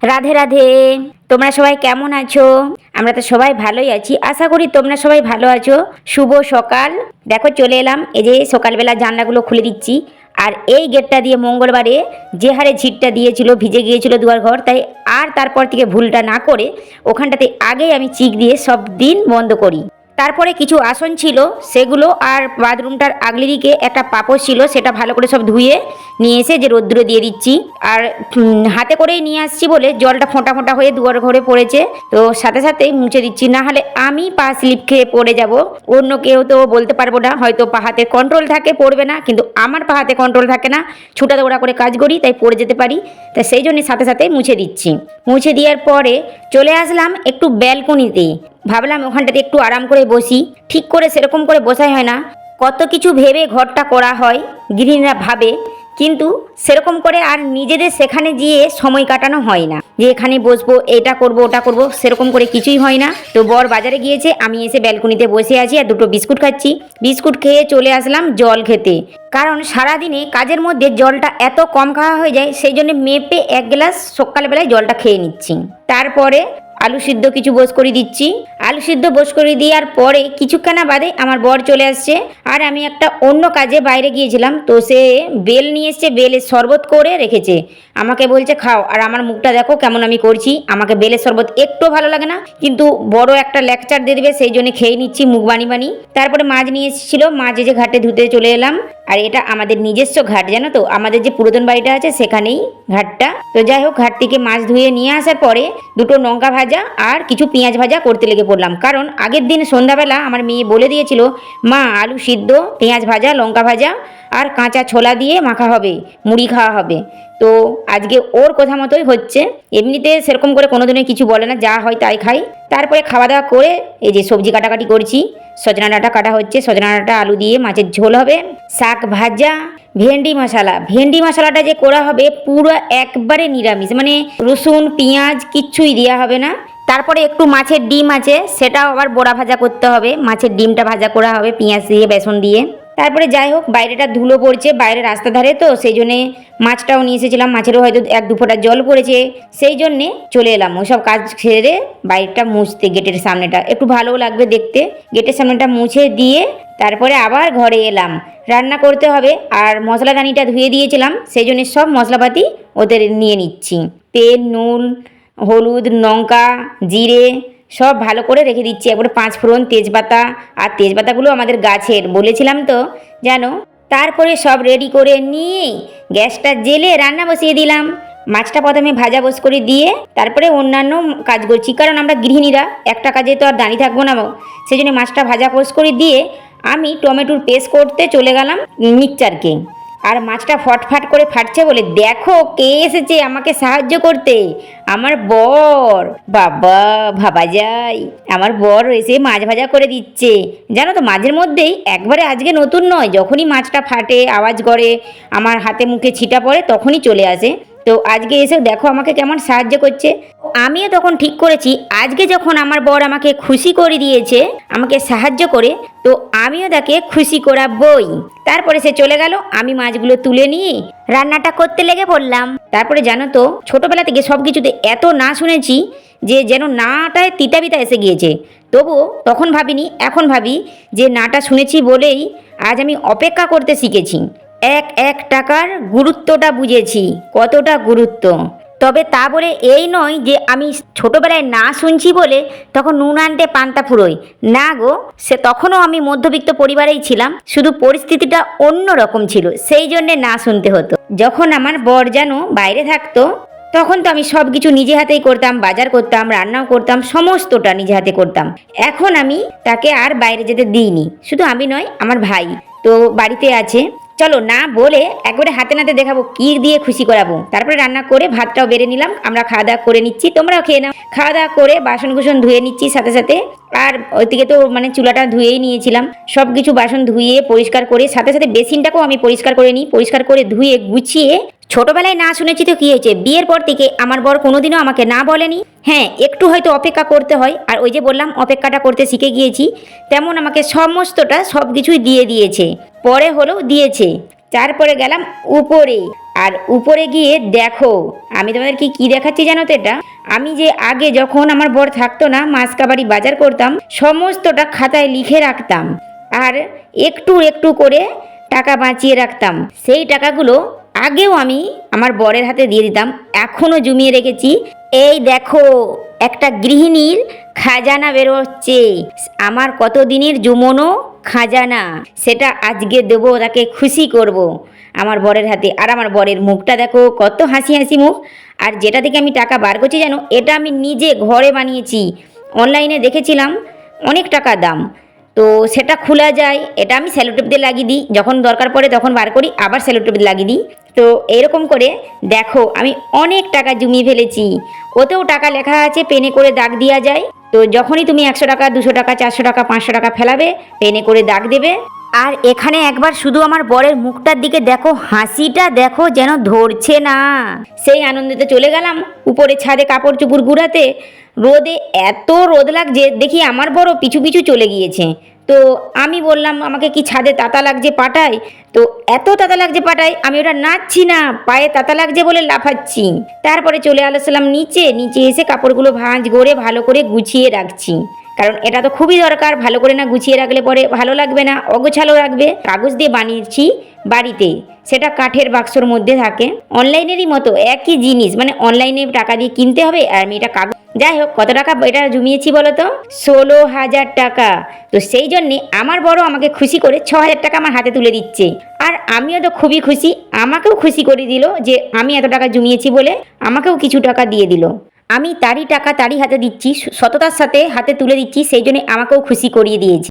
রাধে রাধে। তোমরা সবাই কেমন আছো? আমরা তো সবাই ভালোই আছি, আশা করি তোমরা সবাই ভালো আছো। শুভ সকাল। দেখো চলে এলাম, এই যে সকালবেলা জানলাগুলো খুলে দিচ্ছি। আর এই গেটটা দিয়ে মঙ্গলবারে যে হারে ঝিটটা দিয়েছিল, ভিজে গিয়েছিল দুয়ার ঘর, তাই আর তারপর থেকে ভুলটা না করে ওখানটাতে আগেই আমি চিক দিয়ে সব দিন বন্ধ করি। তারপরে কিছু আসন ছিল সেগুলো, আর বাথরুমটার আগলি দিকে একটা পাপড় ছিল, সেটা ভালো করে সব ধুয়ে নিয়ে এসে যে রোদ্দুরে দিয়ে দিচ্ছি। আর হাতে করেই নিয়ে আসছি বলে জলটা ফোঁটা ফোঁটা হয়ে দুয়ার ঘরে পড়েছে, তো সাথে সাথেই মুছে দিচ্ছি, না হলে আমি পা স্লিপ খেয়ে পড়ে যাব। অন্য কেউ তো বলতে পারবো না, হয়তো পা হাতে কন্ট্রোল থাকে পড়বে না, কিন্তু আমার পা হাতে কন্ট্রোল থাকে না, ছুটা দৌড়া করে কাজ করি, তাই পড়ে যেতে পারি। তাই সেই জন্য সাথে সাথে মুছে দিচ্ছি। মুছে দেওয়ার পরে চলে আসলাম একটু ব্যালকনিতে। ভাবলাম ওখানটাতে একটু আরাম করে বসি। ঠিক করে সেরকম করে বসাই হয় না, কত কিছু ভেবে ঘরটা করা হয়, গৃহিণীরা ভাবে, কিন্তু সেরকম করে আর নিজেদের সেখানে গিয়ে সময় কাটানো হয় না, যে এখানে বসবো, এটা করব ওটা করব, সেরকম করে কিছুই হয় না। তো বর বাজারে গিয়েছে, আমি এসে ব্যালকনিতে বসে আছি আর দুটো বিস্কুট খাচ্ছি। বিস্কুট খেয়ে চলে আসলাম জল খেতে, কারণ সারাদিনে কাজের মধ্যে জলটা এত কম খাওয়া হয়ে যায়, সেই জন্য মেপে এক গ্লাস সকালবেলায় জলটা খেয়ে নিচ্ছি। তারপরে আলু সিদ্ধ কিছু বোস করে দিচ্ছি। আলু সিদ্ধ বোস করে দেওয়ার পরে কিছুক্ষণ বাদে আমার বর চলে আসছে। আর আমি একটা অন্য কাজে বাইরে গিয়েছিলাম, তো সে বেল নিয়ে এসছে, বেলের শরবত করে রেখেছে, আমাকে বলছে খাও। আর আমার মুখটা দেখো কেমন আমি করছি, আমাকে বেলের শরবত একটু ভালো লাগে না, কিন্তু বড় একটা লেকচার দিয়ে দেবে সেই জন্য খেয়ে নিচ্ছি মুখ বানি বানি। তারপরে মাছ নিয়ে এসেছিলো, মাছ যে ঘাটে ধুতে চলে এলাম। আর এটা আমাদের নিজস্ব ঘাট, জানো তো, আমাদের যে পুরাতন বাড়িটা আছে সেখানেই ঘাটটা। তো যাই হোক, ঘাট থেকে মাছ ধুয়ে নিয়ে আসার পরে দুটো লঙ্কা ভাজা আর কিছু পেঁয়াজ ভাজা করতে লেগে পড়লাম, কারণ আগের দিন সন্ধ্যাবেলা আমার মেয়ে বলে দিয়েছিল, মা আলু সিদ্ধ, পেঁয়াজ ভাজা, লঙ্কা ভাজা আর কাঁচা ছোলা দিয়ে মাখা হবে, মুড়ি খাওয়া হবে। তো আজকে ওর কথা মতোই হচ্ছে। এমনিতে সেরকম করে কোনোদিনই কিছু বলে না, যা হয় তাই খাই। তারপরে খাওয়া দাওয়া করে এই যে সবজি কাটাকাটি করছি, সজনা ডাঁটা কাটা হচ্ছে, সজনা ডাঁটা আলু দিয়ে মাছের ঝোল হবে, শাক ভাজা, ভেন্ডি মশলা। ভেন্ডি মশলাটা যে করা হবে পুরো একবারে নিরামিষ, মানে রসুন পেঁয়াজ কিচ্ছুই দেওয়া হবে না। তারপরে একটু মাছের ডিম আছে, সেটাও আবার বড়া ভাজা করতে হবে, মাছের ডিমটা ভাজা করা হবে পেঁয়াজ দিয়ে বেসন দিয়ে। তারপরে যাই হোক, বাইরেটা ধুলো পড়ছে, বাইরে রাস্তা ধারে, তো সেই জন্যে মাছটাও নিয়ে এসেছিলাম, মাছেরও হয়তো এক দু ফোঁটা জল পড়েছে, সেই জন্যে চলে এলাম ওসব কাজ ছেড়ে বাইরেটা মুছতে। গেটের সামনেটা একটু ভালোও লাগবে দেখতে, গেটের সামনেটা মুছে দিয়ে তারপরে আবার ঘরে এলাম। রান্না করতে হবে, আর মশলাদানিটা ধুয়ে দিয়েছিলাম, সেই জন্য সব মশলাপাতি ওদের নিয়ে নিচ্ছি। তেল, নুন, হলুদ, লঙ্কা, জিরে সব ভালো করে রেখে দিচ্ছি। একবারে 5 ফোড়ন, তেজপাতা, আর তেজপাতাগুলো আমাদের গাছের, বলেছিলাম তো জানো। তারপরে সব রেডি করে নিয়ে গ্যাসটা জেলে রান্না বসিয়ে দিলাম। মাছটা প্রথমে ভাজা বস করে দিয়ে তারপরে অন্যান্য কাজ করছি, কারণ আমরা গৃহিণীরা একটা কাজে তো আর দাঁড়িয়ে থাকবো না, সেই জন্য মাছটা ভাজা বস করে দিয়ে আমি টমেটোর পেস্ট করতে চলে গেলাম মিক্সচারকে। আর মাছটা ফটফাট করে ফাটছে বলে দেখো কে এসেছে আমাকে সাহায্য করতে, আমার বর। বাবা, ভাবা যায়, আমার বর এসে মাছ ভাজা করে দিচ্ছে। জানো তো, মাঝের মধ্যেই, একবারে আজকে নতুন নয়, যখনই মাছটা ফাটে আওয়াজ করে আমার হাতে মুখে ছিটা পড়ে তখনই চলে আসে। তো আজকে এসে দেখো আমাকে কেমন সাহায্য করছে। আমিও তখন ঠিক করেছি, আজকে যখন আমার বর আমাকে খুশি করে দিয়েছে আমাকে সাহায্য করে, তো আমিও তাকে খুশি করাবই। তারপরে সে চলে গেল, আমি মাছগুলো তুলে নিয়ে রান্নাটা করতে লেগে পড়লাম। তারপরে জানো তো, ছোটোবেলা থেকে সব কিছুতে এত না শুনেছি যে যেন নাটায় তিতা বিতা এসে গিয়েছে। তবুও তখন ভাবিনি, এখন ভাবি যে নাটা শুনেছি বলেই আজ আমি অপেক্ষা করতে শিখেছি। এক এক টাকার গুরুত্বটা বুঝেছি, কতটা গুরুত্ব। তবে তা বলে এই নয় যে আমি ছোটোবেলায় না শুনছি বলে তখন নুন আনতে পান্তা ফুরোই না গো, সে তখনও আমি মধ্যবিত্ত পরিবারেই ছিলাম, শুধু পরিস্থিতিটা অন্য রকম ছিল, সেই জন্যে না শুনতে হতো। যখন আমার বর যেন বাইরে থাকতো তখন তো আমি সব কিছু নিজে হাতেই করতাম, বাজার করতাম, রান্নাও করতাম, সমস্তটা নিজে হাতে করতাম। এখন আমি তাকে আর বাইরে যেতে দিইনি, শুধু আমি নয়, আমার ভাই তো বাড়িতে আছে। চলো না বলে একবারে হাতে নাতে দেখাবো কি দিয়ে খুশি করাবো। তারপরে রান্না করে ভাতটাও বেড়ে নিলাম, আমরা খাওয়া দাওয়া করে নিচ্ছি, তোমরাও খেয়ে নাও। খাওয়া দাওয়া করে বাসন কুসন ধুয়ে নিচ্ছি সাথে সাথে। আর ওইদিকে তো মানে চুলাটা ধুয়েই নিয়েছিলাম, সব কিছু বাসন ধুয়ে পরিষ্কার করে সাথে সাথে বেসিনটাকেও আমি পরিষ্কার করে নিই, পরিষ্কার করে ধুয়ে গুছিয়ে। ছোটবেলায় না শুনেছি তো কি হয়েছে, বিয়ের পর থেকে আমার বর কোনোদিনও আমাকে না বলেনি। হ্যাঁ, একটু হয়তো অপেক্ষা করতে হয়, আর ওই যে বললাম অপেক্ষাটা করতে শিখে গিয়েছি, তেমন আমাকে সমস্তটা সব কিছুই দিয়ে দিয়েছে, পরে হলেও দিয়েছে। তারপরে গেলাম উপরে, আর উপরে গিয়ে দেখো, আমি তোমাদেরকে কি দেখাচ্ছি জানো তো? এটা আমি যে আগে যখন আমার বর থাকতো না, মাসকাবাড়ি বাজার করতাম, সমস্তটা খাতায় লিখে রাখতাম আর একটু একটু করে টাকা বাঁচিয়ে রাখতাম। সেই টাকাগুলো আগেও আমি আমার বরের হাতে দিয়ে দিতাম, এখনও জমিয়ে রেখেছি। এই দেখো, একটা গৃহিণীর খাজানা বেরোচ্ছে, আমার কত দিনের জমানো খাজানা, সেটা আজকে দেবো, তাকে খুশি করব আমার বরের হাতে। আর আমার বরের মুখটা দেখো, কত হাসি হাসি মুখ। আর যেটা থেকে আমি টাকা বার করছি জানো, এটা আমি নিজে ঘরে বানিয়েছি, অনলাইনে দেখেছিলাম অনেক টাকা দাম। তো সেটা খোলা যায়, এটা আমি সেলোটেপ দিয়ে লাগিয়ে দিই, যখন দরকার পড়ে তখন বার করি, আবার সেলোটেপ দিয়ে লাগিয়ে দিই। তো এরকম করে দেখো আমি অনেক টাকা জমিয়ে ফেলেছি। ওতেও টাকা লেখা আছে, পেনে করে দাগ দেওয়া যায়। তো যখনই তুমি 100 টাকা, 200 টাকা, 400 টাকা, 500 টাকা ফেলাবে, পেনে করে দাগ দেবে। আর এখানে একবার শুধু আমার বরের মুখটার দিকে দেখো, হাসিটা দেখো, যেন ধরছে না। সেই আনন্দিতে চলে গেলাম উপরে ছাদে কাপড় চুপড় গুড়াতে। রোদে এত রোদ লাগছে, দেখি আমার বড় পিছু পিছু চলে গিয়েছে। তো আমি বললাম, আমাকে কি ছাদে তাতা লাগছে পাটায়? তো এত তাতা লাগছে পাটায়, আমি ওটা নাচছি না, পায়ে তাতা লাগছে বলে লাফাচ্ছি। তারপরে চলে আসলাম নিচে, নিচে এসে কাপড়গুলো ভাঁজ করে ভালো করে গুছিয়ে রাখছি, কারণ এটা তো খুবই দরকার। ভালো করে না গুছিয়ে রাখলে পরে ভালো লাগবে না, অগোছালো রাখবে। কাগজ দিয়ে বানিয়েছি বাড়িতে, সেটা কাঠের বাক্সর মধ্যে থাকে। অনলাইনেরই মতো একই জিনিস, মানে অনলাইনে টাকা দিয়ে কিনতে হবে, আর আমি এটা কাগজ। যাই হোক, কত টাকা এটা জমিয়েছি বলো তো? 16,000 টাকা। তো সেই জন্যে আমার বড় আমাকে খুশি করে 6,000 টাকা আমার হাতে তুলে দিচ্ছে। আর আমিও তো খুবই খুশি, আমাকেও খুশি করে দিল যে আমি এত টাকা জমিয়েছি বলে আমাকেও কিছু টাকা দিয়ে দিল। আমি তারই টাকা তারই হাতে দিচ্ছি, সততার সাথে হাতে তুলে দিচ্ছি, সেই জন্য আমাকেও খুশি করিয়ে দিয়েছি।